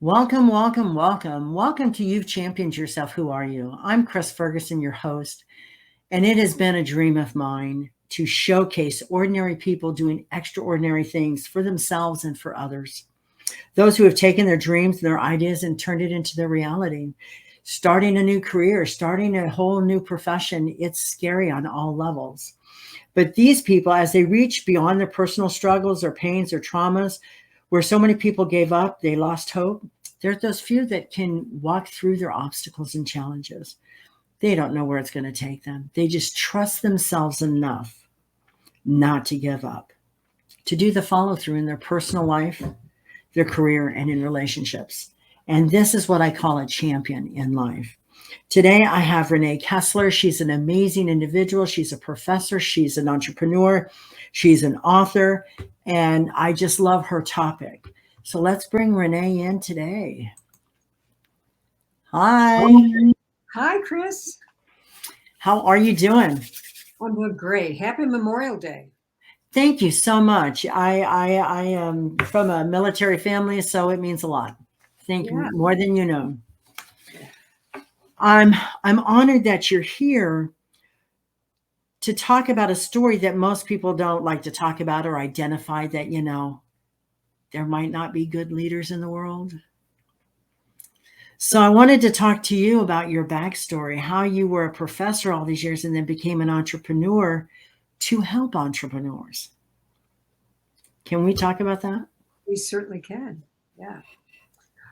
Welcome, welcome, welcome. Welcome to You've Championed Yourself. Who are you? I'm Chris Ferguson, your host, and it has been a dream of mine to showcase ordinary people doing extraordinary things for themselves and for others. Those who have taken their dreams, their ideas, and turned it into their reality. Starting a new career, starting a whole new profession, it's scary on all levels. But these people, as they reach beyond their personal struggles or pains or traumas, where so many people gave up, they lost hope, there's those few that can walk through their obstacles and challenges. They don't know where it's going to take them. They just trust themselves enough not to give up, to do the follow through in their personal life, their career, and in relationships. And this is what I call a champion in life. Today, I have Rena Koesler. She's an amazing individual. She's a professor. She's an entrepreneur. She's an author. And I just love her topic. So let's bring Rena in today. Hi. Hi, Chris. How are you doing? I'm doing great. Happy Memorial Day. Thank you so much. I am from a military family, so it means a lot. Thank you more than you know. I'm honored that you're here to talk about a story that most people don't like to talk about or identify, that, there might not be good leaders in the world. So I wanted to talk to you about your backstory, how you were a professor all these years and then became an entrepreneur to help entrepreneurs. Can we talk about that? We certainly can. Yeah.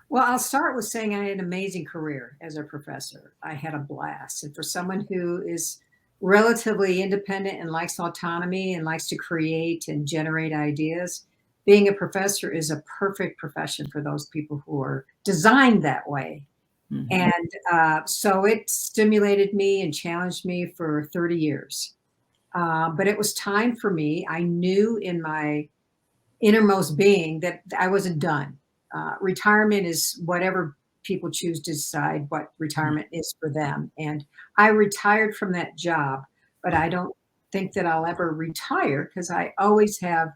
Well, I'll start with saying I had an amazing career as a professor. I had a blast. And for someone who is relatively independent and likes autonomy and likes to create and generate ideas, being a professor is a perfect profession for those people who are designed that way. Mm-hmm. And so it stimulated me and challenged me for 30 years. But it was time for me. I knew in my innermost being that I wasn't done. Retirement is whatever people choose to decide what retirement is for them. And I retired from that job, but I don't think that I'll ever retire because I always have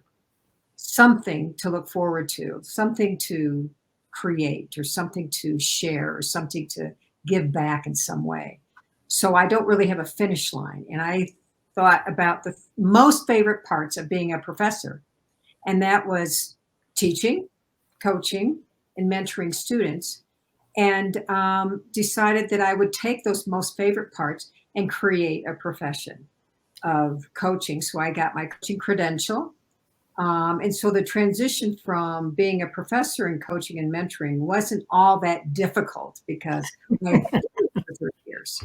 something to look forward to, something to create or something to share or something to give back in some way. So I don't really have a finish line. And I thought about the most favorite parts of being a professor. And that was teaching, coaching, and mentoring students. And decided that I would take those most favorite parts and create a profession of coaching. So I got my coaching credential. And so the transition from being a professor in coaching and mentoring wasn't all that difficult because I did it for 30 years.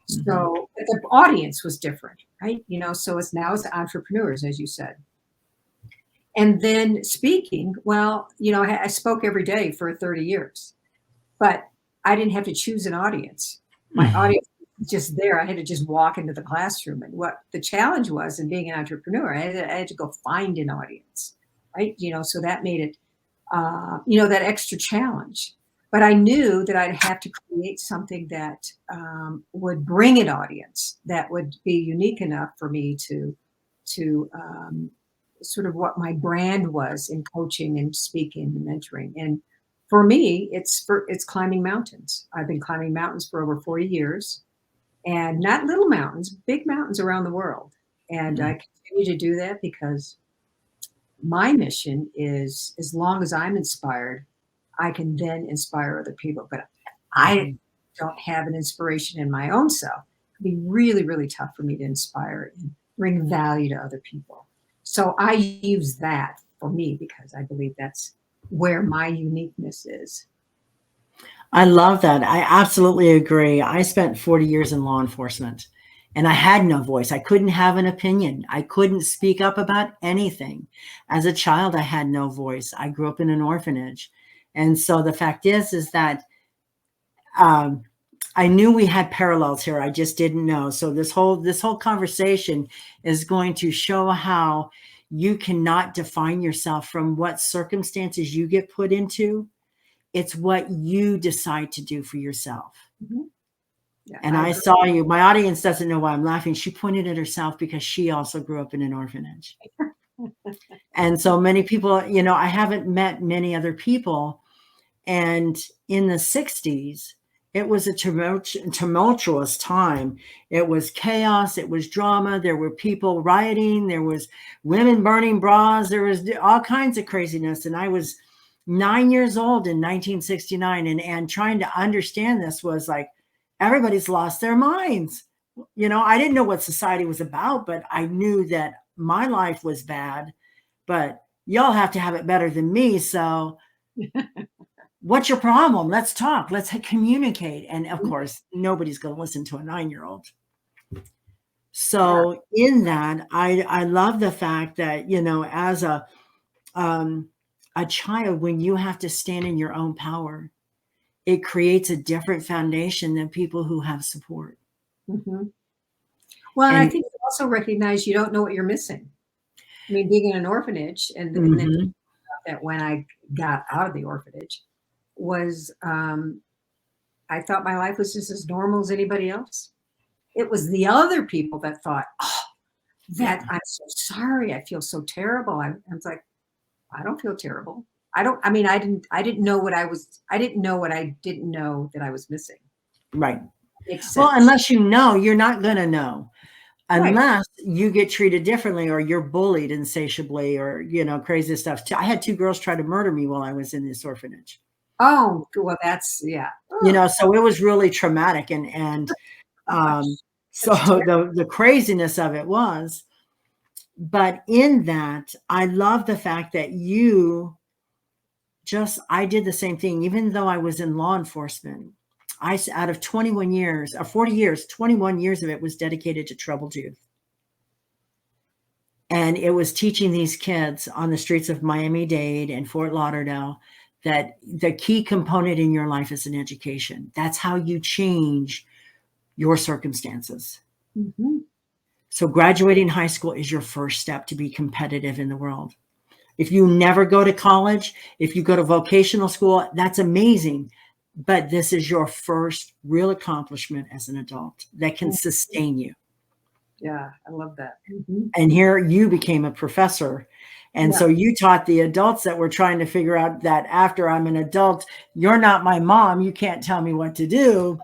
So the audience was different, right? So it's entrepreneurs, as you said. And then speaking, well, I spoke every day for 30 years, but I didn't have to choose an audience. My audience was just there. I had to just walk into the classroom. And what the challenge was in being an entrepreneur, I had to go find an audience, right? So that made it, that extra challenge. But I knew that I'd have to create something that would bring an audience that would be unique enough for me to sort of what my brand was in coaching and speaking and mentoring. And for me, it's climbing mountains. I've been climbing mountains for over 40 years, and not little mountains, big mountains around the world. And I continue to do that because my mission is, as long as I'm inspired, I can then inspire other people. But I don't have an inspiration in my own self. It'd be really, really tough for me to inspire and bring value to other people. So I use that for me because I believe that's where my uniqueness is. I love that. I absolutely agree. I spent 40 years in law enforcement and I had no voice. I couldn't have an opinion. I couldn't speak up about anything. As a child, I had no voice. I grew up in an orphanage. And so the fact is that I knew we had parallels here. I just didn't know. So this whole conversation is going to show how you cannot define yourself from what circumstances you get put into. It's what you decide to do for yourself. Mm-hmm. Yeah, and I saw you. My audience doesn't know why I'm laughing. She pointed at herself because she also grew up in an orphanage. And so many people, I haven't met many other people And in the 60s, it was a tumultuous time. It was chaos. It was drama. There were people rioting. There was women burning bras. There was all kinds of craziness. And I was 9 years old in 1969. And trying to understand this was like, everybody's lost their minds. You know, I didn't know what society was about, but I knew that my life was bad, but y'all have to have it better than me. So what's your problem? Let's talk. Let's communicate. And of course, nobody's going to listen to a 9-year-old. So in that, I love the fact that, you know, as a child, when you have to stand in your own power, it creates a different foundation than people who have support. Mm-hmm. Well, and I think you also recognize you don't know what you're missing. I mean, being in an orphanage, and then that when I got out of the orphanage was, I thought my life was just as normal as anybody else. It was the other people that thought, oh, that I'm so sorry. I feel so terrible. I was like, I don't feel terrible. I didn't know what I didn't know what I didn't know that I was missing. Right. Makes sense. Well, unless you know, you're not going to know. Unless Right. you get treated differently or you're bullied insatiably or, you know, crazy stuff. I had 2 girls try to murder me while I was in this orphanage. Oh, well, that's, yeah. You know, so it was really traumatic. So the craziness of it was, but in that, I love the fact that I did the same thing, even though I was in law enforcement. Out of 21 years or 40 years, 21 years of it was dedicated to troubled youth. And it was teaching these kids on the streets of Miami-Dade and Fort Lauderdale that the key component in your life is an education. That's how you change your circumstances. Mm-hmm. So graduating high school is your first step to be competitive in the world. If you never go to college, if you go to vocational school, that's amazing. But this is your first real accomplishment as an adult that can sustain you. Yeah, I love that. Mm-hmm. And here you became a professor. And so you taught the adults that were trying to figure out that after I'm an adult, you're not my mom, you can't tell me what to do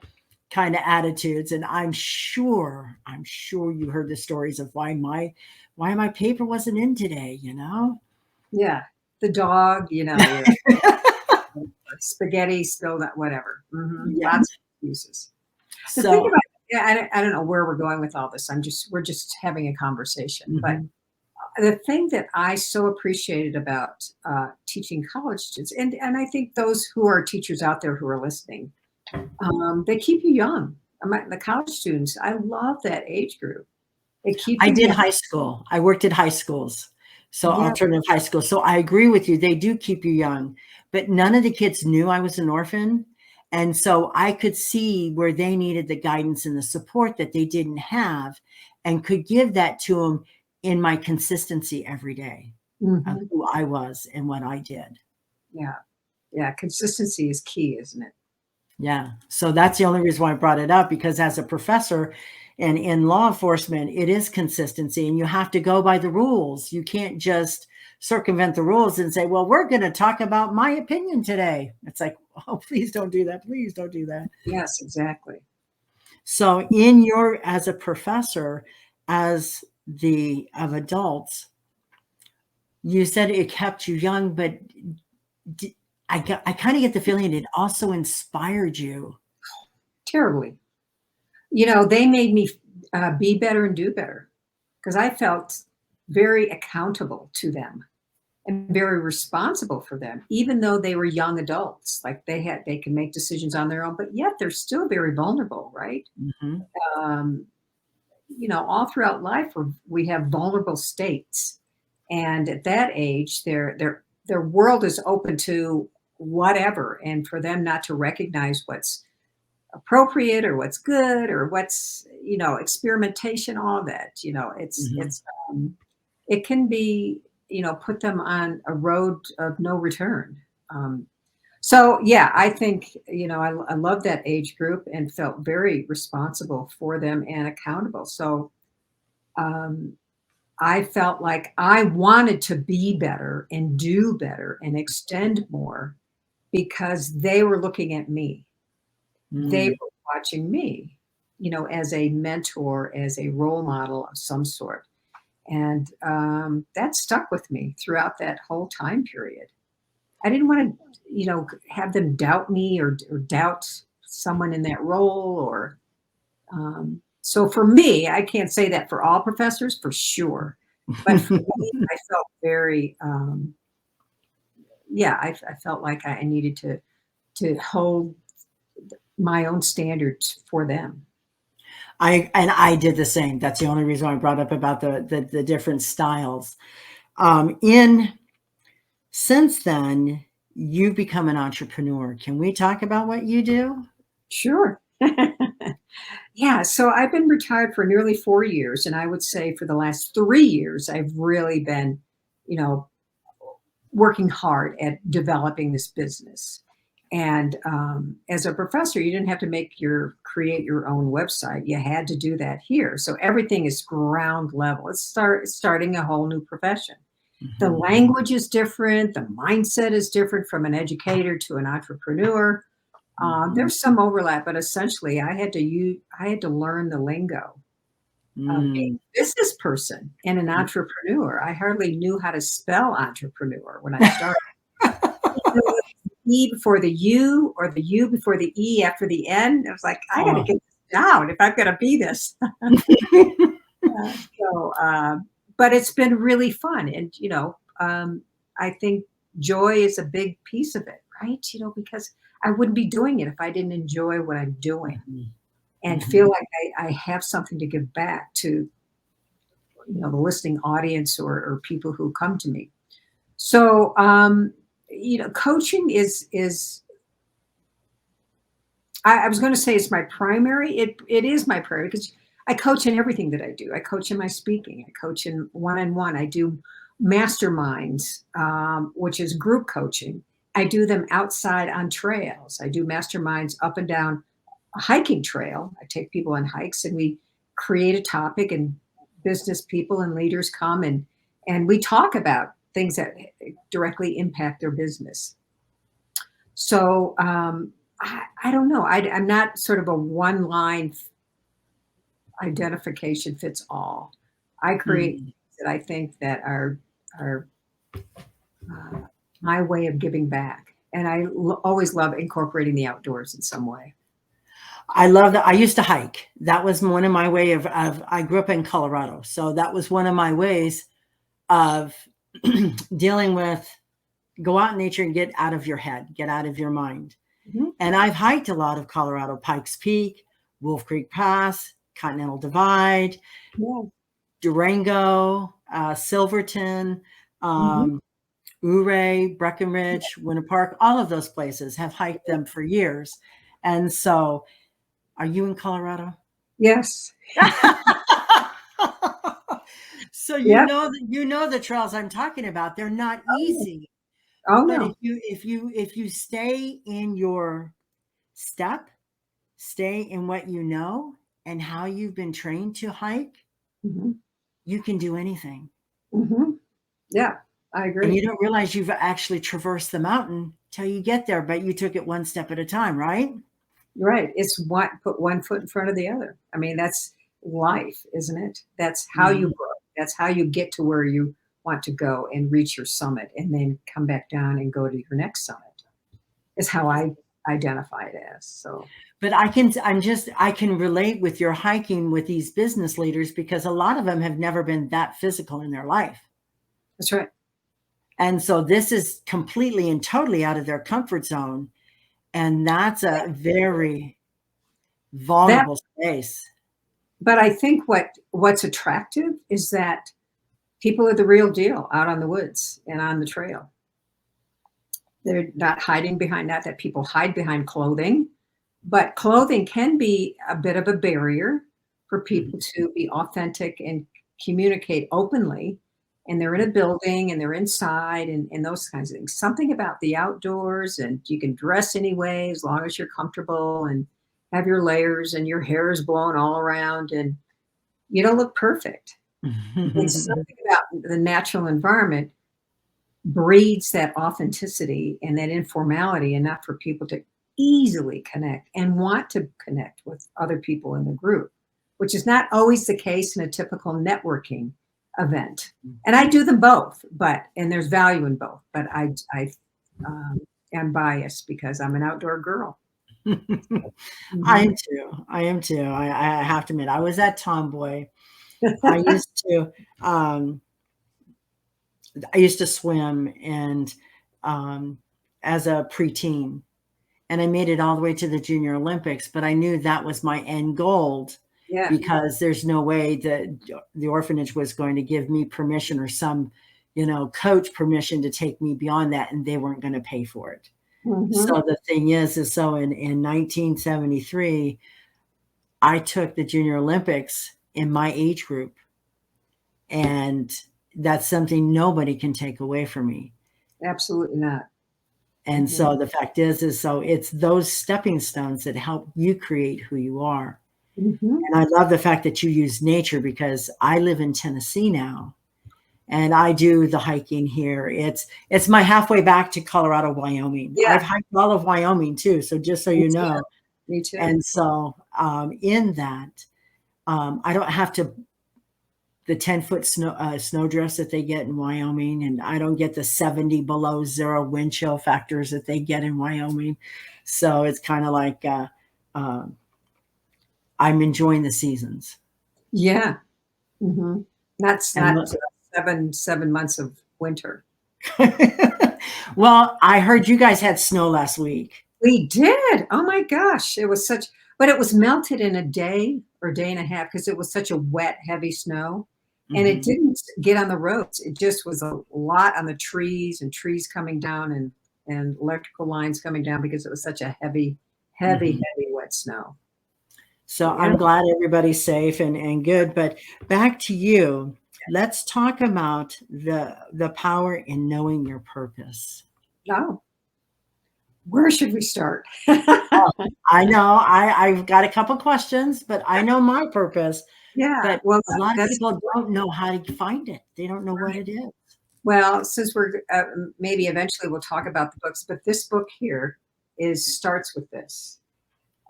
kind of attitudes. And I'm sure you heard the stories of why my paper wasn't in today, you know? Yeah. The dog, you know, spaghetti spilled out, whatever. Mm-hmm. Yeah. Lots of excuses. The thing about, I don't know where we're going with all this. We're just having a conversation. But the thing that I so appreciated about teaching college students, and I think those who are teachers out there who are listening, they keep you young. The college students, I love that age group. I did high school. I worked at high schools. So alternative high school. So I agree with you. They do keep you young, but none of the kids knew I was an orphan. And so I could see where they needed the guidance and the support that they didn't have and could give that to them in my consistency every day of who I was and what I did. Yeah. Yeah. Consistency is key, isn't it? Yeah. So that's the only reason why I brought it up, because as a professor and in law enforcement, it is consistency and you have to go by the rules. You can't just circumvent the rules and say, well, we're going to talk about my opinion today. It's like, oh, please don't do that. Please don't do that. Yes, exactly. So as a professor, of adults, you said it kept you young, but I kind of get the feeling it also inspired you. Terribly. You know, they made me be better and do better because I felt very accountable to them and very responsible for them, even though they were young adults. Like they can make decisions on their own, but yet they're still very vulnerable, right? You know, all throughout life, we have vulnerable states, and at that age, their world is open to whatever, and for them not to recognize what's appropriate or what's good or what's, you know, experimentation, all of that, you know, it can be, you know, put them on a road of no return. So yeah, I think, you know, I love that age group and felt very responsible for them and accountable. So I felt like I wanted to be better and do better and extend more because they were looking at me. They Mm. were watching me, as a mentor, as a role model of some sort. And that stuck with me throughout that whole time period. I didn't want to, have them doubt me or doubt someone in that role or so for me, I can't say that for all professors for sure, but for me, I felt very, yeah, I felt like I needed to hold my own standards for them. I did the same. That's the only reason I brought up about the different styles. In Since then, you've become an entrepreneur. Can we talk about what you do? Sure. Yeah, so I've been retired for nearly 4 years, and I would say for the last 3 years, I've really been, you know, working hard at developing this business. And as a professor, you didn't have to create your own website. You had to do that here. So everything is ground level. It's starting a whole new profession. The Mhm. language is different. The mindset is different from an educator to an entrepreneur. Mhm. There's some overlap, but essentially, I had to learn the lingo of being Mm. a business person and an entrepreneur. I hardly knew how to spell entrepreneur when I started. E before the U or the U before the E after the N. I was like, I got to Oh. get this down if I'm going to be this. So, but it's been really fun. And, I think joy is a big piece of it, right? Because I wouldn't be doing it if I didn't enjoy what I'm doing Mhm. and feel Mhm. like I have something to give back to, the listening audience or people who come to me. So, coaching is I was going to say it's my primary. It is my primary because I coach in everything that I do. I coach in my speaking. I coach in one-on-one. I do masterminds, which is group coaching. I do them outside on trails. I do masterminds up and down a hiking trail. I take people on hikes and we create a topic and business people and leaders come and we talk about things that directly impact their business. So I don't know. I'm not sort of a one line identification fits all. I create Mhm. things that I think that are uh, my way of giving back, and always love incorporating the outdoors in some way. I love that. I used to hike. That was one of my way of I grew up in Colorado. So that was one of my ways of dealing with go out in nature and get out of your head, get out of your mind. Mhm. And I've hiked a lot of Colorado, Pikes Peak, Wolf Creek Pass, Continental Divide, Yeah. Durango, Silverton, Hmm. um, Ouray, Breckenridge, Winter Park, all of those places have hiked them for years. And so, are you in Colorado? Yes. So Yep. you know the trails I'm talking about. They're not Oh, easy, oh but no. if you stay in your step, stay in what you know and how you've been trained to hike, Hmm. you can do anything. Hmm. Yeah, I And agree. you don't realize you've actually traversed the mountain till you get there, but you took it one step at a time, right? Right. It's what put one foot in front of the other. I mean, that's life, isn't it? That's how you Mhm. grow. That's how you get to where you want to go and reach your summit and then come back down and go to your next summit. Is how I identify it as. So But I can relate with your hiking with these business leaders because a lot of them have never been that physical in their life. that's right. And so this is completely and totally out of their comfort zone. And that's a very That vulnerable space. but I think what's attractive is that people are the real deal out on the woods and on the trail. They're not hiding behind that people hide behind clothing, but clothing can be a bit of a barrier for Mhm. people to be authentic and communicate openly. And they're in a building and they're inside and those kinds of things. Something about the outdoors and you can dress anyway as long as you're comfortable and have your layers and your hair is blown all around and you don't look perfect. It's something about the natural environment breeds that authenticity and that informality enough for people to easily connect and want to connect with other people in the group, which is not always the case in a typical networking event. And I do them both, and there's value in both, but I am biased because I'm an outdoor girl. I Mhm. am too. I am too. I have to admit, I was that tomboy. I used to, um, I used to swim and as a preteen, and I made it all the way to the Junior Olympics. But I knew that was my end goal Yeah. because there's no way that the orphanage was going to give me permission or some, coach permission to take me beyond that, and they weren't going to pay for it. Hmm. So the thing is so in 1973, I took the Junior Olympics in my age group, and that's something nobody can take away from me. Absolutely not. And Hmm. so the fact is so it's those stepping stones that help you create who you are. Hmm. And I love the fact that you use nature because I live in Tennessee now and I do the hiking here. It's my halfway back to Colorado, Wyoming. I've Yeah. hiked all of Wyoming too, so just so Me you too. know. Me too. And so in that, I don't have to the 10-foot snow drifts that they get in Wyoming, and I don't get the 70 below zero wind chill factors that they get in Wyoming. So it's kind of like uh, I'm enjoying the seasons. Yeah. Hmm. That's And not 7 months of winter. well, I heard you guys had snow last week. We did. Oh my gosh. But it was melted in a day or day and a half because it was such a wet, heavy snow. And it Hmm. didn't get on the roads. It just was a lot on the trees and trees coming down and electrical lines coming down because it was such a heavy, heavy, Hmm. heavy, wet snow. So Yeah. I'm glad everybody's safe and good. But back to you. Let's talk about the power in knowing your purpose. Oh, where should we start? Oh, I know. I've got a couple questions, but I know my purpose. Yeah. But Well, a lot of that's people don't know how to find it. They don't know what right. it is. Well, since we're maybe eventually we'll talk about the books, but this book here is starts with this.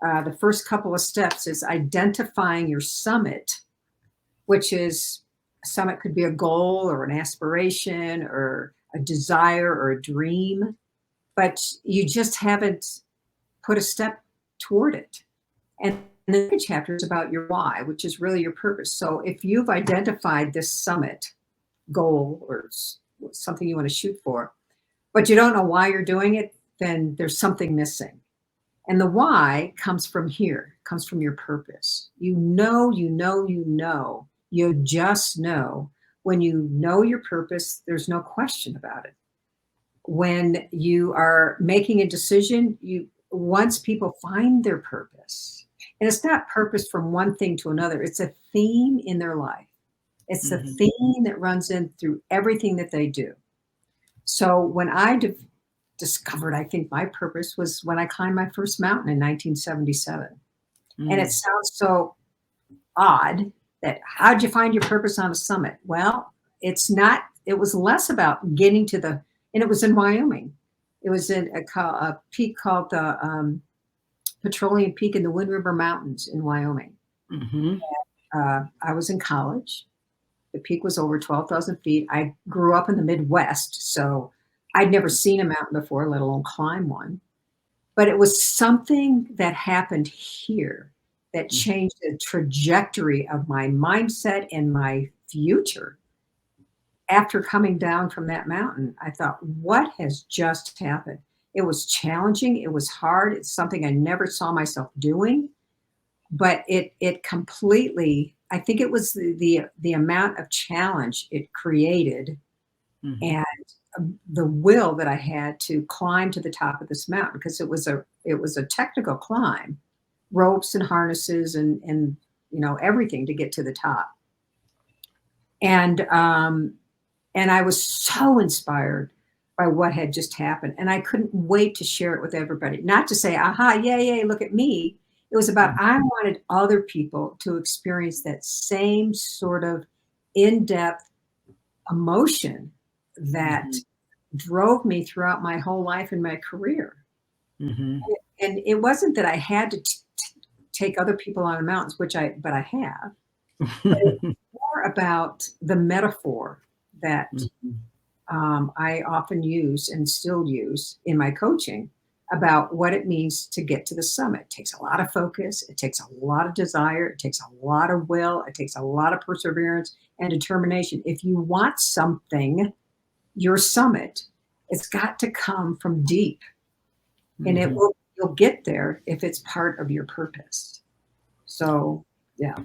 The first couple of steps is identifying your summit, which is a summit could be a goal or an aspiration or a desire or a dream, but you just haven't put a step toward it. And the second chapter is about your why, which is really your purpose. So if you've identified this summit goal or something you want to shoot for, but you don't know why you're doing it, then there's something missing. And the why comes from here, comes from your purpose. You just know. When you know your purpose, there's no question about it. When you are making a decision, once people find their purpose, and it's not purpose from one thing to another, it's a theme in their life. It's a Hmm. theme that runs in through everything that they do. So when I discovered, I think my purpose was when I climbed my first mountain in 1977. And it Mm. sounds so odd that how'd you find your purpose on a summit? Well, it was less about getting to and it was in Wyoming. It was in a peak called the Petroleum Peak in the Wind River Mountains in Wyoming. Hmm. I was in college. The peak was over 12,000 feet. I grew up in the Midwest, so I'd never seen a mountain before, let alone climb one. But it was something that happened here that changed the trajectory of my mindset and my future. After coming down from that mountain, I thought, what has just happened? It was challenging. It was hard. It's something I never saw myself doing, but it completely, I think it was the amount of challenge it created Hmm. and the will that I had to climb to the top of this mountain because it was a technical climb, ropes and harnesses and everything to get to the top. And and I was so inspired by what had just happened, and I couldn't wait to share it with everybody. Not to say, "Aha, yay, yay, look at me." It was about I wanted other people to experience that same sort of in-depth emotion that Hmm. drove me throughout my whole life and my career. Mm-hmm. And it wasn't that I had to take other people on the mountains, but I have. But it's more about the metaphor that I often use and still use in my coaching about what it means to get to the summit. It takes a lot of focus. It takes a lot of desire. It takes a lot of will. It takes a lot of perseverance and determination. If you want something, your summit, it's got to come from deep, and you'll get there if it's part of your purpose. So, yeah.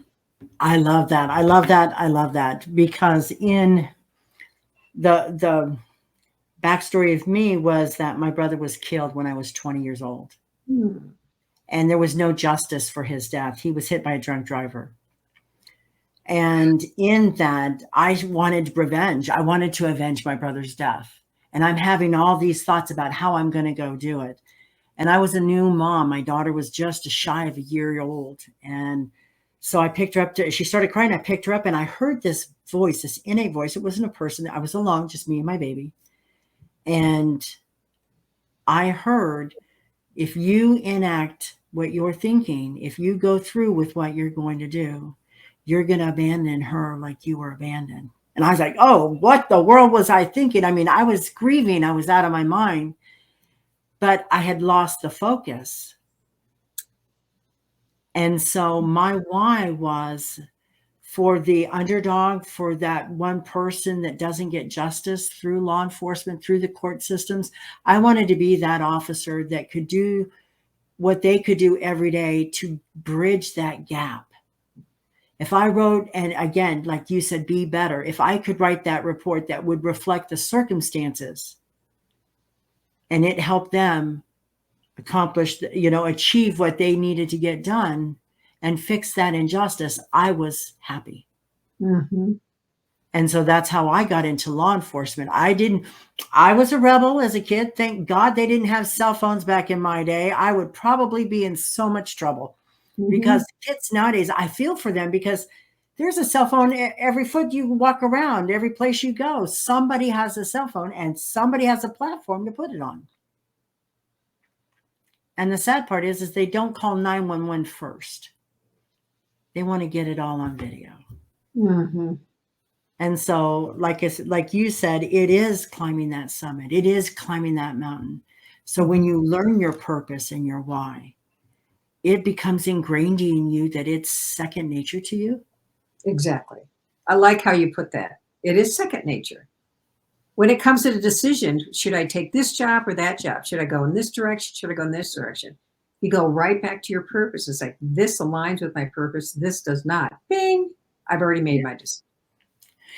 I love that. I love that. I love that, because in the backstory of me was that my brother was killed when I was 20 years old. Hmm. And there was no justice for his death. He was hit by a drunk driver. And in that, I wanted revenge. I wanted to avenge my brother's death. And I'm having all these thoughts about how I'm going to go do it. And I was a new mom. My daughter was just shy of a year old. And so I picked her up. She started crying. I picked her up, and I heard this voice, this innate voice. It wasn't a person. I was alone, just me and my baby. And I heard, if you enact what you're thinking, if you go through with what you're going to do, you're going to abandon her like you were abandoned. And I was like, oh, what the world was I thinking? I mean, I was grieving. I was out of my mind, but I had lost the focus. And so my why was for the underdog, for that one person that doesn't get justice through law enforcement, through the court systems. I wanted to be that officer that could do what they could do every day to bridge that gap. If I wrote, and again, like you said, be better, if I could write that report that would reflect the circumstances and it helped them accomplish, achieve what they needed to get done and fix that injustice, I was happy. Mm-hmm. And so that's how I got into law enforcement. I was a rebel as a kid. Thank God they didn't have cell phones back in my day. I would probably be in so much trouble, because kids nowadays, I feel for them, because there's a cell phone every foot you walk around, every place you go. Somebody has a cell phone and somebody has a platform to put it on. And the sad part is they don't call 911 first. They want to get it all on video. Mm-hmm. And so, like you said, it is climbing that summit. It is climbing that mountain. So when you learn your purpose and your why, it becomes ingrained in you that it's second nature to you. Exactly. I like how you put that. It is second nature. When it comes to the decision, should I take this job or that job? Should I go in this direction? Should I go in this direction? You go right back to your purpose. It's like, this aligns with my purpose. This does not. Bing. I've already made my decision.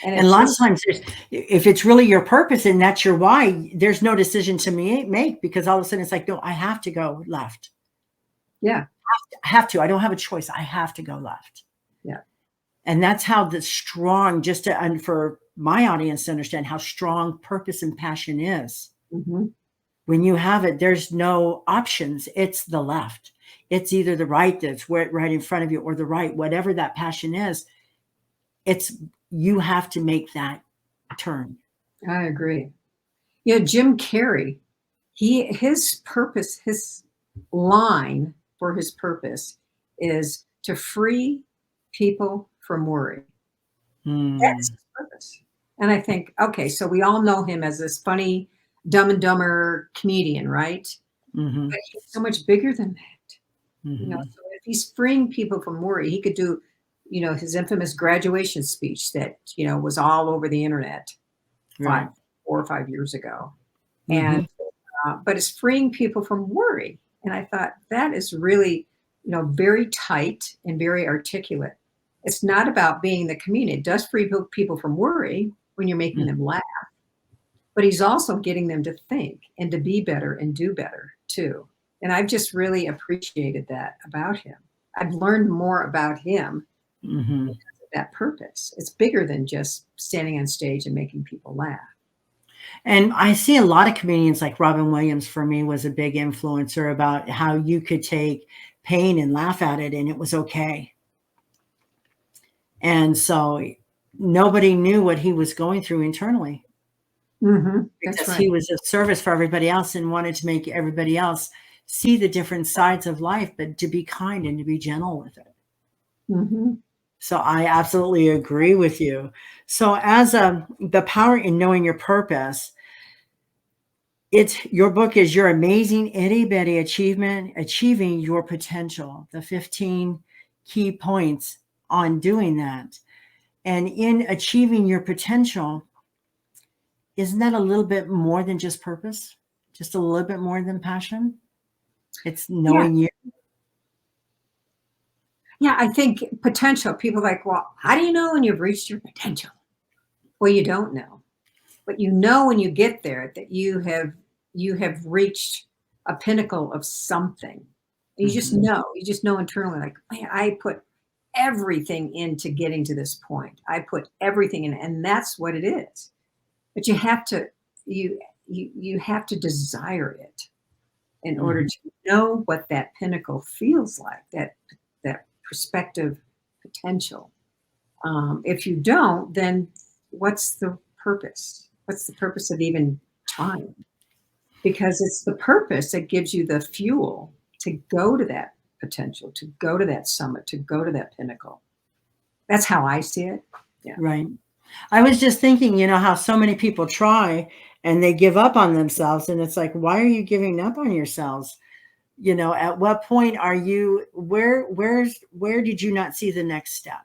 And a lot of times, if it's really your purpose and that's your why, there's no decision to make, because all of a sudden it's like, no, I have to go left. Yeah. I have to. I don't have a choice. I have to go left. Yeah. And that's how the strong, and for my audience to understand how strong purpose and passion is. Mm-hmm. When you have it, there's no options. It's the left. It's either the right that's right in front of you, or the right, whatever that passion is. You have to make that turn. I agree. Jim Carrey, his purpose, his line for his purpose is to free people from worry. That's his purpose. And I think, okay, so we all know him as this funny Dumb and Dumber comedian, right? Mm-hmm. But he's so much bigger than that. Mm-hmm. So if he's freeing people from worry, he could do, his infamous graduation speech that, was all over the internet 4 or 5 years ago. And, but it's freeing people from worry. And I thought that is really, very tight and very articulate. It's not about being the comedian. It does free people from worry when you're making them laugh, but he's also getting them to think and to be better and do better too. And I've just really appreciated that about him. I've learned more about him because of that purpose. It's bigger than just standing on stage and making people laugh. And I see a lot of comedians, like Robin Williams, for me, was a big influencer about how you could take pain and laugh at it and it was okay. And so nobody knew what he was going through internally. That's because right. he was of service for everybody else and wanted to make everybody else see the different sides of life, but to be kind and to be gentle with it. Hmm. So I absolutely agree with you. So as the power in knowing your purpose, it's your book is Your Amazing Itty Bitty Achievement, Achieving Your Potential, the 15 key points on doing that. And in achieving your potential, isn't that a little bit more than just purpose? Just a little bit more than passion? It's Yeah. knowing you. Yeah. I think potential, people are like, well, how do you know when you've reached your potential? Well, you don't know, but you know when you get there that you have reached a pinnacle of something. Mhm. You just know internally, like, man, I put everything into getting to this point. I put everything in, and that's what it is. But you have to desire it in order Mhm. to know what that pinnacle feels like, that perspective potential. If you don't, then what's the purpose? What's the purpose of even trying? Because it's the purpose that gives you the fuel to go to that potential, to go to that summit, to go to that pinnacle. That's how I see it. Yeah. Right. I was just thinking, how so many people try and they give up on themselves. And it's like, why are you giving up on yourselves? At what point are you, where did you not see the next step?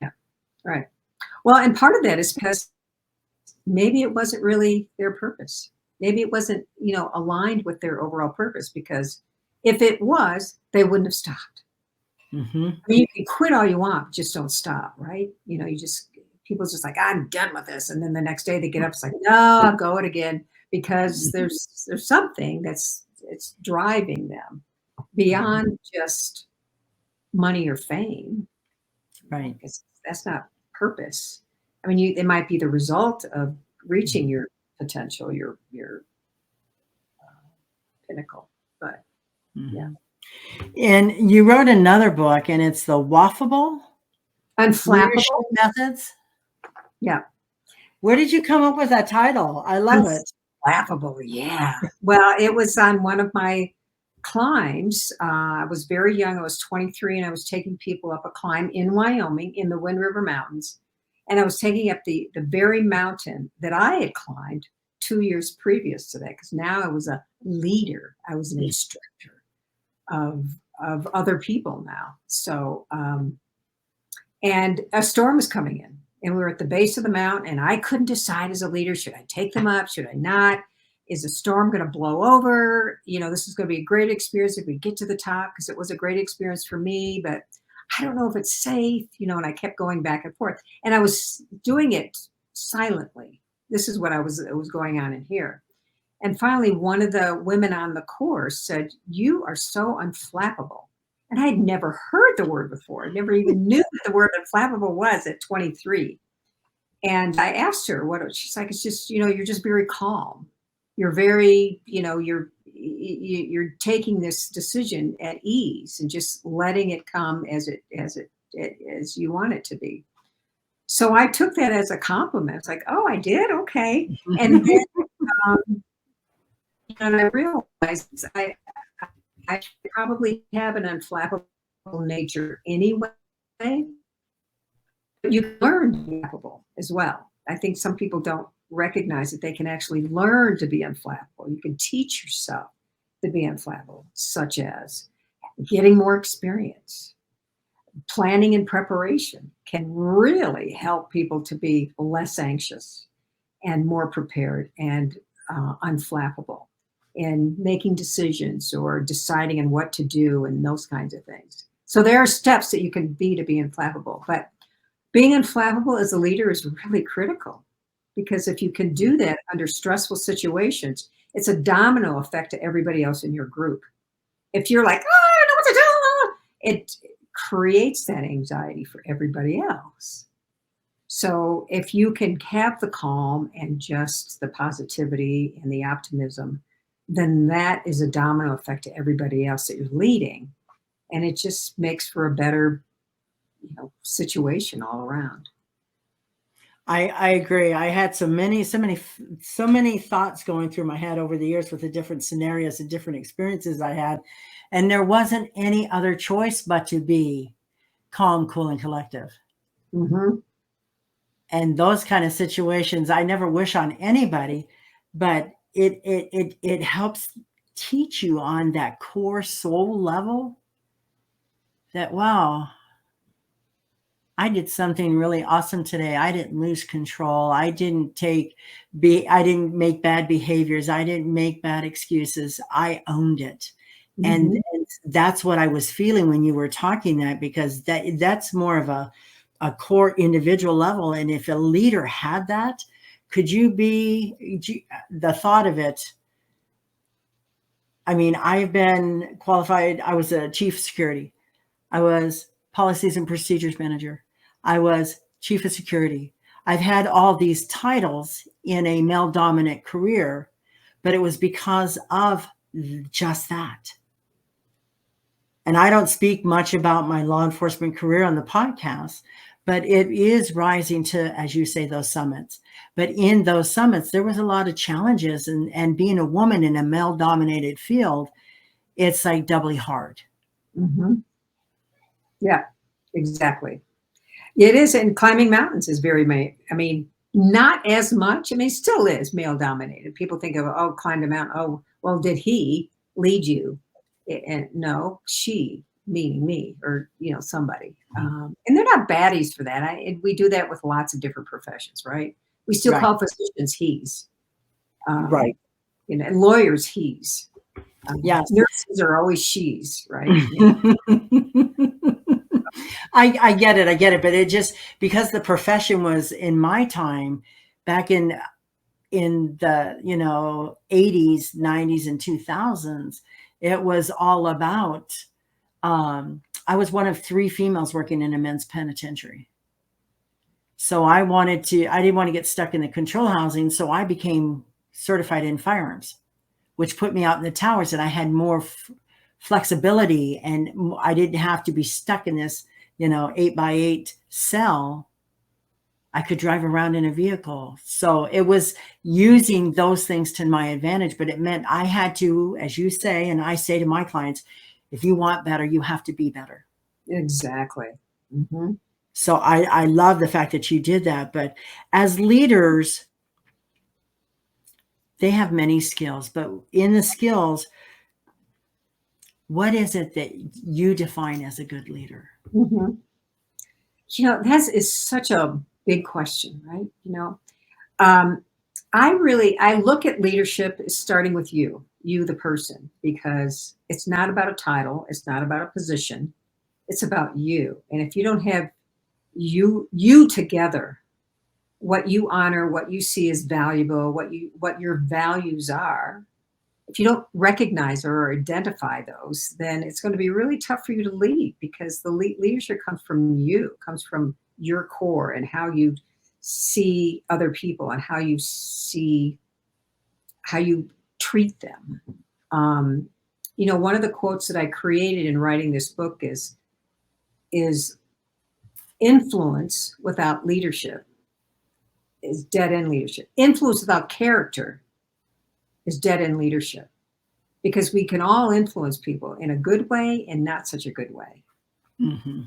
Yeah. Right. Well, and part of that is because maybe it wasn't really their purpose. Maybe it wasn't, aligned with their overall purpose, because if it was, they wouldn't have stopped. Hmm. I mean, you can quit all you want, just don't stop, right? People's just like, I'm done with this. And then the next day they get up, it's like, no, I'll go it again, because there's something it's driving them beyond just money or fame. Right. That's not purpose. I mean, it might be the result of reaching your potential, your pinnacle. But yeah, Mhm. And you wrote another book, and it's the Waffable Leadership unflappable. Methods. Yeah, Where did you come up with that title? I love it. unflappable. Yeah. Well, it was on one of my climbs. I was very young. I was 23, and I was taking people up a climb in Wyoming in the Wind River Mountains. And I was taking up the very mountain that I had climbed 2 years previous to that, because now I was a leader. I was an instructor of other people now. So and a storm was coming in, and we were at the base of the mountain, and I couldn't decide as a leader, should I take them up, should I not? Is the storm going to blow over? This is going to be a great experience if we get to the top, because it was a great experience for me, but I don't know if it's safe, and I kept going back and forth, and I was doing it silently. This is what it was going on in here. And finally, one of the women on the course said, "You are so unflappable." And I had never heard the word before. I never even knew what the word unflappable was at 23. And I asked her she's like, it's just, you're just very calm. You're very, you're taking this decision at ease and just letting it come as you want it to be. So I took that as a compliment. It's like, oh, I did? Okay. And then, um, and I realized I probably have an unflappable nature anyway, but you can learn to be unflappable as well. I think some people don't recognize that they can actually learn to be unflappable. You can teach yourself to be unflappable, such as getting more experience. Planning and preparation can really help people to be less anxious and more prepared and unflappable in making decisions or deciding on what to do and those kinds of things. So there are steps that you can be to be unflappable, but being unflappable as a leader is really critical, because if you can do that under stressful situations, it's a domino effect to everybody else in your group. If you're like, oh, I don't know what to do, it creates that anxiety for everybody else. So if you can have the calm and just the positivity and the optimism, then that is a domino effect to everybody else that you're leading. And it just makes for a better, situation all around. I agree. I had so many thoughts going through my head over the years with the different scenarios and different experiences I had. And there wasn't any other choice but to be calm, cool, and collective. Mm-hmm. And those kind of situations, I never wish on anybody, but it helps teach you on that core soul level that, wow, I did something really awesome today. I didn't lose control. I didn't make bad behaviors. I didn't make bad excuses. I owned it. Mm-hmm. And that's what I was feeling when you were talking that, because that's more of a core individual level. And if a leader had that, could you be the thought of it? I mean, I've been qualified. I was a chief of security. I was policies and procedures manager. I was chief of security. I've had all these titles in a male dominant career, but it was because of just that. And I don't speak much about my law enforcement career on the podcast, but it is rising to, as you say, those summits. But in those summits, there was a lot of challenges, and being a woman in a male dominated field, it's like doubly hard. Mm-hmm. Yeah, exactly. It is, and climbing mountains is very, I mean, not as much. I mean, it still is male dominated. People think of, oh, climbed a mountain. Oh, well, did he lead you? And no, she, meaning me, or somebody. And they're not baddies for that. We do that with lots of different professions, right? We still Right. call physicians he's, um, Right. and lawyers he's. Yes. Nurses are always she's, right? I get it. I get it. But it just, because the profession was in my time back in the, 80s, 90s, and 2000s, it was all about, I was one of 3 females working in a men's penitentiary. So I didn't want to get stuck in the control housing. So I became certified in firearms, which put me out in the towers, and I had more flexibility, and I didn't have to be stuck in this, 8x8 cell. I could drive around in a vehicle. So it was using those things to my advantage, but it meant I had to, as you say, and I say to my clients, if you want better, you have to be better. Exactly. Mm-hmm. So I love the fact that you did that. But as leaders, they have many skills, but in the skills, what is it that you define as a good leader? Mm-hmm. That is such a big question, right? Um, I look at leadership as starting with you, the person, because it's not about a title, it's not about a position, it's about you. And if you don't have you together, what you honor, what you see as valuable, what your values are, if you don't recognize or identify those, then it's going to be really tough for you to lead, because the leadership comes from you, comes from your core and how you see other people and how you treat them. Um, one of the quotes that I created in writing this book is influence without leadership is dead end leadership. Influence without character is dead end leadership, because we can all influence people in a good way and not such a good way. Mm-hmm.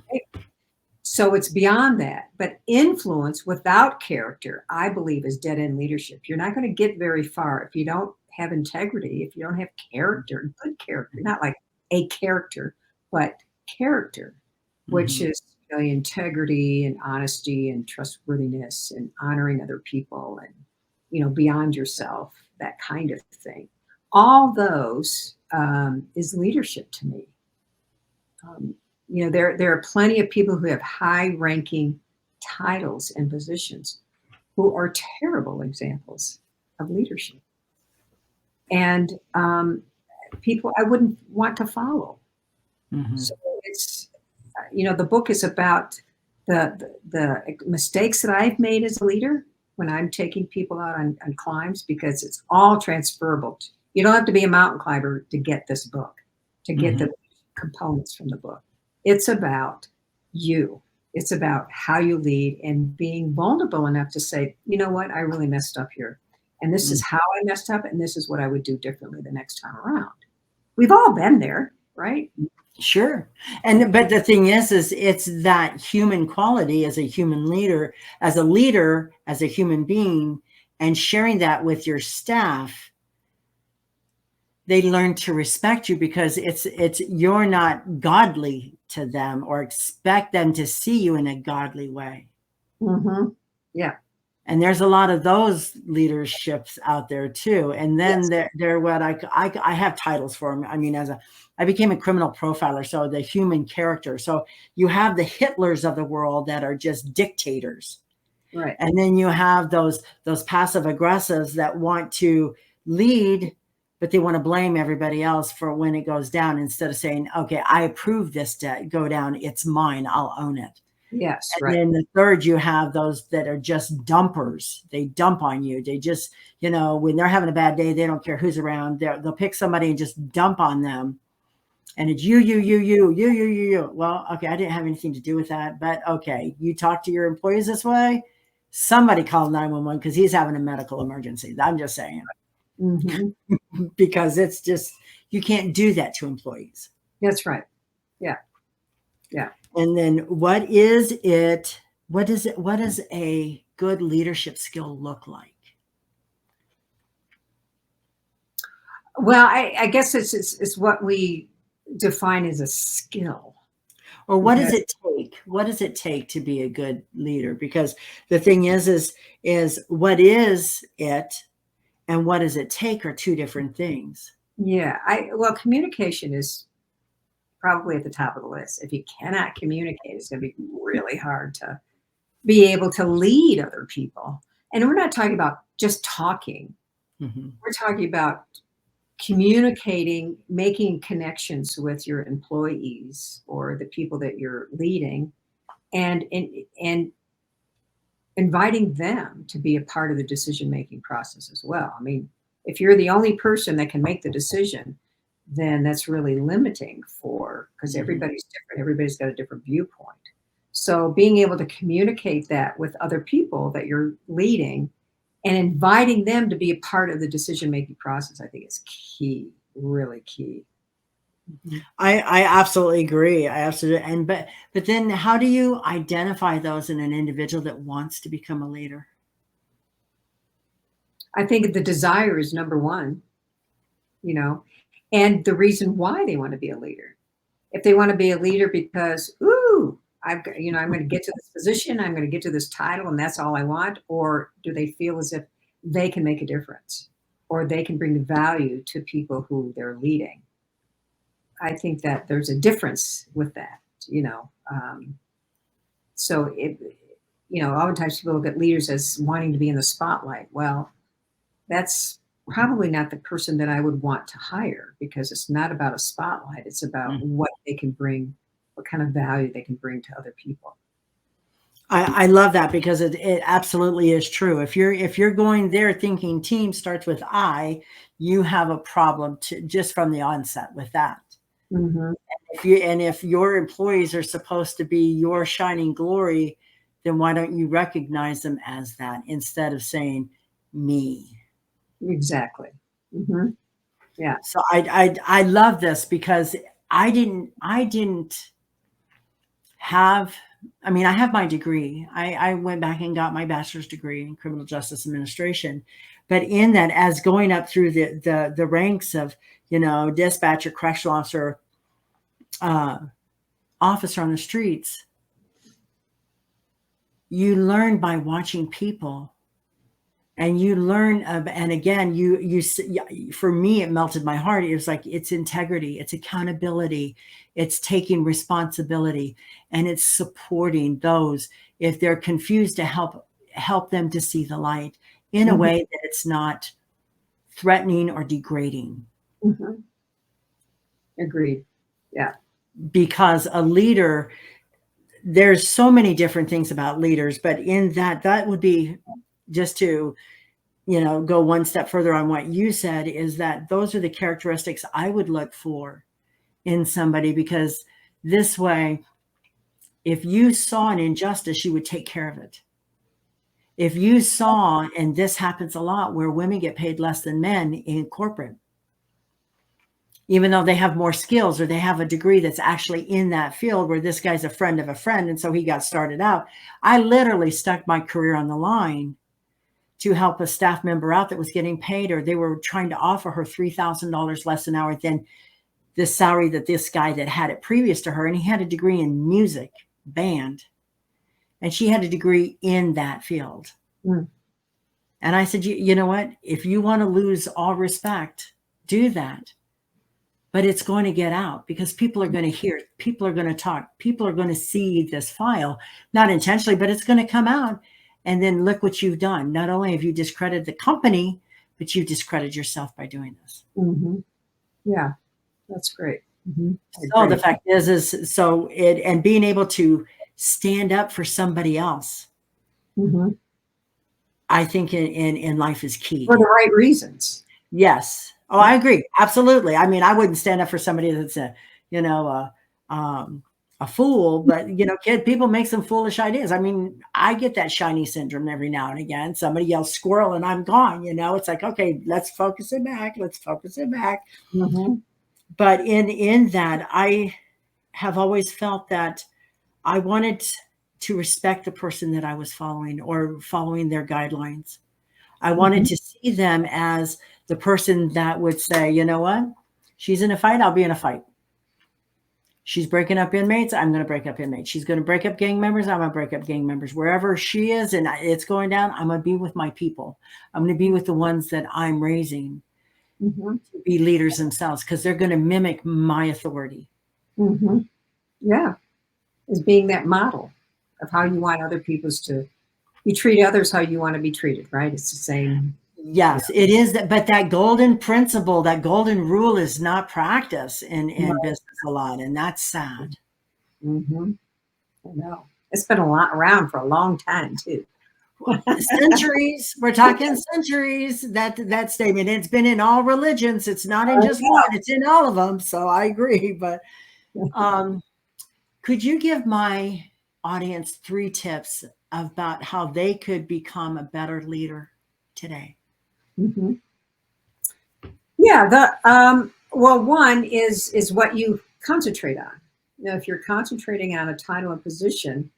So it's beyond that. But influence without character, I believe, is dead end leadership. You're not going to get very far if you don't have integrity, if you don't have character, good character, not like a character, but character, which Mm-hmm. is integrity and honesty and trustworthiness and honoring other people and, beyond yourself, that kind of thing. All those is leadership to me. There are plenty of people who have high-ranking titles and positions who are terrible examples of leadership, and people I wouldn't want to follow. Mm-hmm. So it's the book is about the mistakes that I've made as a leader when I'm taking people out on climbs, because it's all transferable. You don't have to be a mountain climber to get this book, to get Mm-hmm. the components from the book. It's about you. It's about how you lead and being vulnerable enough to say, you know what, I really messed up here. And this is how I messed up, and this is what I would do differently the next time around. We've all been there, right? Sure. And but the thing is it's that human quality as a human leader, as a human being, and sharing that with your staff, they learn to respect you because it's you're not godly to them or expect them to see you in a godly way. Mm-hmm. Yeah. And there's a lot of those leaderships out there too. And then Yes. they're what I have titles for them. I mean, I became a criminal profiler, so the human character. So you have the Hitlers of the world that are just dictators. Right. And then you have those passive aggressives that want to lead, but they want to blame everybody else for when it goes down instead of saying, okay, I approve this to go down. It's mine. I'll own it. Yes. And Right. then the third, you have those that are just dumpers. They dump on you. They just, when they're having a bad day, they don't care who's around. They'll pick somebody and just dump on them. And it's you. Well, okay, I didn't have anything to do with that. But okay, you talk to your employees this way, somebody call 911 because he's having a medical emergency. I'm just saying. Mm-hmm. Because it's just, you can't do that to employees. That's right. Yeah. Yeah. And then what does a good leadership skill look like? Well, I guess it's what we define as a skill. Or what does it take? What does it take to be a good leader? Because the thing is what is it and what does it take are two different things. Yeah. Well, communication is probably at the top of the list. If you cannot communicate, it's going to be really hard to be able to lead other people. And we're not talking about just talking. Mm-hmm. We're talking about communicating, making connections with your employees or the people that you're leading, and inviting them to be a part of the decision-making process as well. I mean, if you're the only person that can make the decision, then that's really limiting because everybody's different. Everybody's got a different viewpoint. So being able to communicate that with other people that you're leading and inviting them to be a part of the decision-making process, I think is key, really key. I absolutely agree. But then how do you identify those in an individual that wants to become a leader? I think the desire is number one, and the reason why they want to be a leader. If they want to be a leader because, I'm going to get to this position, I'm going to get to this title, and that's all I want, or do they feel as if they can make a difference, or they can bring value to people who they're leading? I think that there's a difference with that, So oftentimes people look at leaders as wanting to be in the spotlight. Well, that's probably not the person that I would want to hire, because it's not about a spotlight. It's about what they can bring, what kind of value they can bring to other people. I love that because it absolutely is true. If you're going there thinking team starts with I, you have a problem just from the onset with that. Mm-hmm. If your employees are supposed to be your shining glory, then why don't you recognize them as that instead of saying me? Exactly. Mm-hmm. Yeah. So I love this because I didn't have. I mean, I have my degree. I went back and got my bachelor's degree in criminal justice administration, but in that, as going up through the ranks of dispatcher, correctional officer, officer on the streets, you learn by watching people. And you learn, and again, for me, it melted my heart. It was like, it's integrity, it's accountability, it's taking responsibility, and it's supporting those if they're confused to help them to see the light in a way that it's not threatening or degrading. Mm-hmm. Agreed. Yeah. Because a leader, there's so many different things about leaders, but in that would be just to go one step further on what you said, is that those are the characteristics I would look for in somebody, because this way If you saw an injustice, you would take care of it. If you saw, and this happens a lot, where women get paid less than men in corporate, even though they have more skills or they have a degree that's actually in that field, where this guy's a friend of a friend, and so he got started out. I literally stuck my career on the line to help a staff member out that was getting paid, or they were trying to offer her $3,000 less an hour than the salary that this guy that had it previous to her. And he had a degree in music, band, and she had a degree in that field. Mm. And I said, you know what? If you want to lose all respect, do that. But it's going to get out, because people are going to hear, people are going to talk, people are going to see this file, not intentionally, but it's going to come out. And then look what you've done. Not only have you discredited the company, but you discredited yourself by doing this. Mm-hmm. Yeah, that's great. Mm-hmm. So the fact is so it, and being able to stand up for somebody else, mm-hmm. I think in life is key. For the right reasons. Yes. Oh, I agree. Absolutely. I mean, I wouldn't stand up for somebody that's a fool, but people make some foolish ideas. I mean, I get that shiny syndrome every now and again. Somebody yells squirrel and I'm gone, it's like, okay, let's focus it back. Let's focus it back. Mm-hmm. But in that, I have always felt that I wanted to respect the person that I was following, or following their guidelines. I wanted to see them as the person that would say, you know what? She's in a fight, I'll be in a fight. She's breaking up inmates, I'm going to break up inmates. She's going to break up gang members, I'm going to break up gang members. Wherever she is and it's going down, I'm going to be with my people. I'm going to be with the ones that I'm raising to be leaders themselves, because they're going to mimic my authority. Mm-hmm. Yeah. As being that model of how you want other people's to, you treat others how you want to be treated, right? It's the same. Yes, it is that, but that golden principle, that golden rule is not practiced in business a lot, and that's sad. Mm-hmm. I know. It's been around for a long time too. Centuries. We're talking centuries. That statement. It's been in all religions. It's not in just one. It's in all of them. So I agree. But could you give my audience 3 tips about how they could become a better leader today? Mm-hmm. Yeah. Well, one is what you concentrate on. If you're concentrating on a title and position,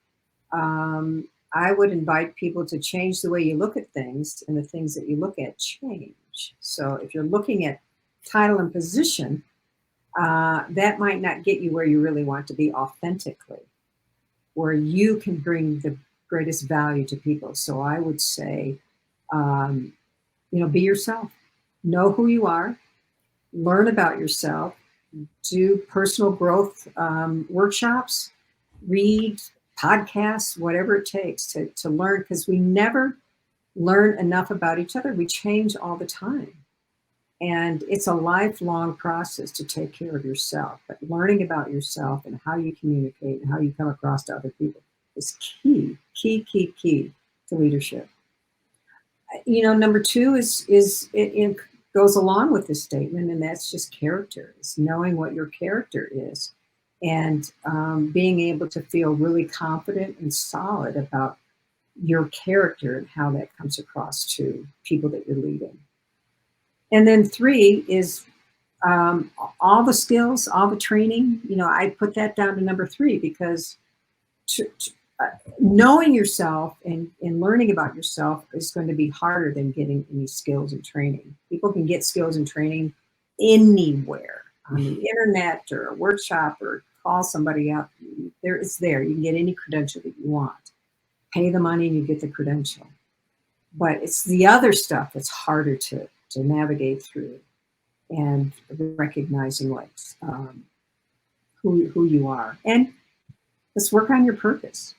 I would invite people to change the way you look at things, and the things that you look at change. So if you're looking at title and position, that might not get you where you really want to be authentically, where you can bring the greatest value to people. So I would say, be yourself, know who you are, learn about yourself, do personal growth workshops, read podcasts, whatever it takes to learn, because we never learn enough about each other. We change all the time. And it's a lifelong process to take care of yourself. But learning about yourself and how you communicate and how you come across to other people is key to leadership. Number 2 it goes along with this statement, and that's just character. It's knowing what your character is, and being able to feel really confident and solid about your character and how that comes across to people that you're leading. And then 3 is all the skills, all the training. I put that down to number 3, because knowing yourself and learning about yourself is going to be harder than getting any skills and training. People can get skills and training anywhere, on the internet or a workshop, or call somebody up. It's there. You can get any credential that you want. Pay the money and you get the credential. But it's the other stuff that's harder to navigate through, and recognizing who you are. And let's work on your purpose.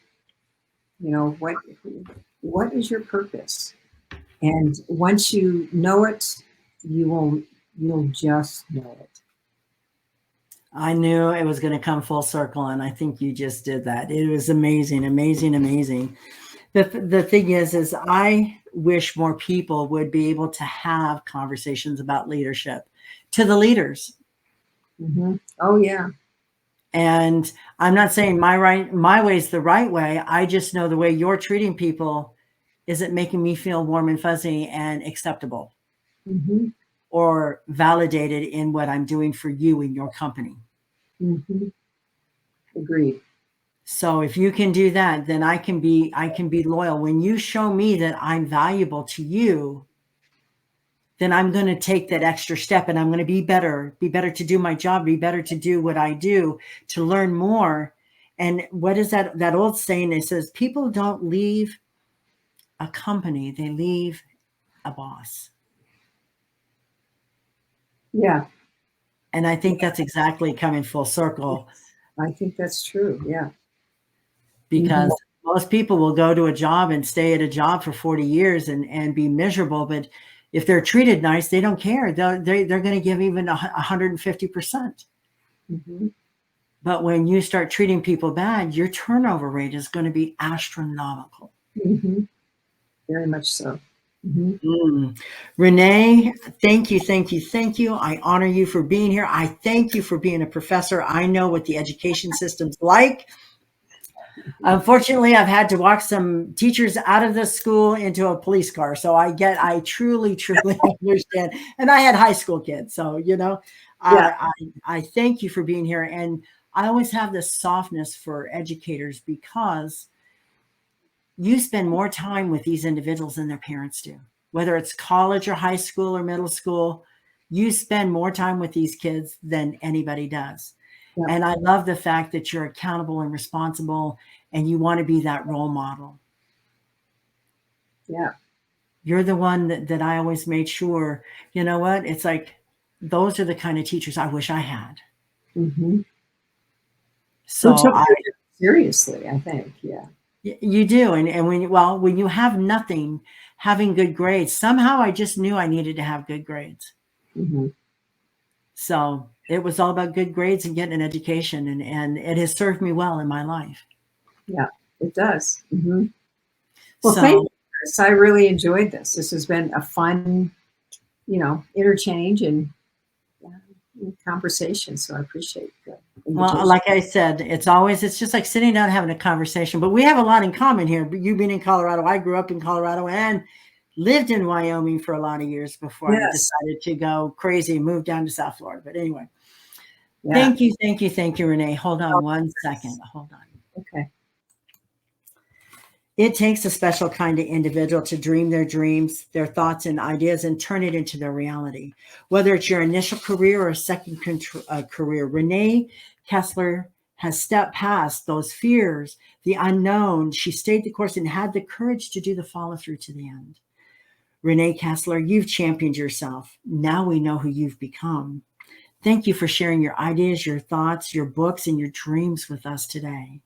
What is your purpose? And once you know it, you'll just know it. I knew it was going to come full circle, and I think you just did that. It was amazing, amazing, amazing. The thing is I wish more people would be able to have conversations about leadership to the leaders. Mm-hmm. Oh, yeah. And I'm not saying my way is the right way. I just know the way you're treating people isn't making me feel warm and fuzzy and acceptable Mm-hmm. or validated in what I'm doing for you in your company. Mm-hmm. Agreed. So if you can do that, then I can be loyal. When you show me that I'm valuable to you, then I'm going to take that extra step and I'm going to be better to do my job, be better to do what I do, to learn more. And what is that old saying? It says, people don't leave a company, they leave a boss. Yeah. And I think that's exactly coming full circle, Yes. I think that's true. Yeah. Mm-hmm. because most people will go to a job and stay at a job for 40 years and be miserable. But if they're treated nice, they don't care. They're going to give even 150%. Mm-hmm. But when you start treating people bad, your turnover rate is going to be astronomical. Mm-hmm. Very much so. Mm-hmm. Renee, thank you, thank you, thank you. I honor you for being here. I thank you for being a professor. I know what the education system's like. Unfortunately, I've had to walk some teachers out of the school into a police car. So I truly, truly understand. And I had high school kids. So, Yeah. I thank you for being here. And I always have this softness for educators because you spend more time with these individuals than their parents do. Whether it's college or high school or middle school, you spend more time with these kids than anybody does. Yeah. And I love the fact that you're accountable and responsible and you want to be that role model. Yeah. You're the one that I always made sure, you know what? It's like, those are the kind of teachers I wish I had. Mm-hmm. Who So took their job seriously, I think. Yeah. you do. And when you have nothing, having good grades, somehow I just knew I needed to have good grades. Mm-hmm. So it was all about good grades and getting an education. And it has served me well in my life. Yeah, it does. Mm-hmm. Well, thank So you, Chris. I really enjoyed this. This has been a fun, interchange and conversation. So I appreciate the well, invitation. like I said, it's just like sitting down having a conversation, but we have a lot in common here. But you being in Colorado, I grew up in Colorado and lived in Wyoming for a lot of years before I Yes. decided to go crazy and move down to South Florida. But anyway, Yeah. thank you, Renee. Hold on one second. Hold on. Okay. It takes a special kind of individual to dream their dreams, their thoughts and ideas, and turn it into their reality. Whether it's your initial career or a second career, Rena Koesler has stepped past those fears, the unknown. She stayed the course and had the courage to do the follow through to the end. Rena Koesler, you've championed yourself. Now we know who you've become. Thank you for sharing your ideas, your thoughts, your books, and your dreams with us today.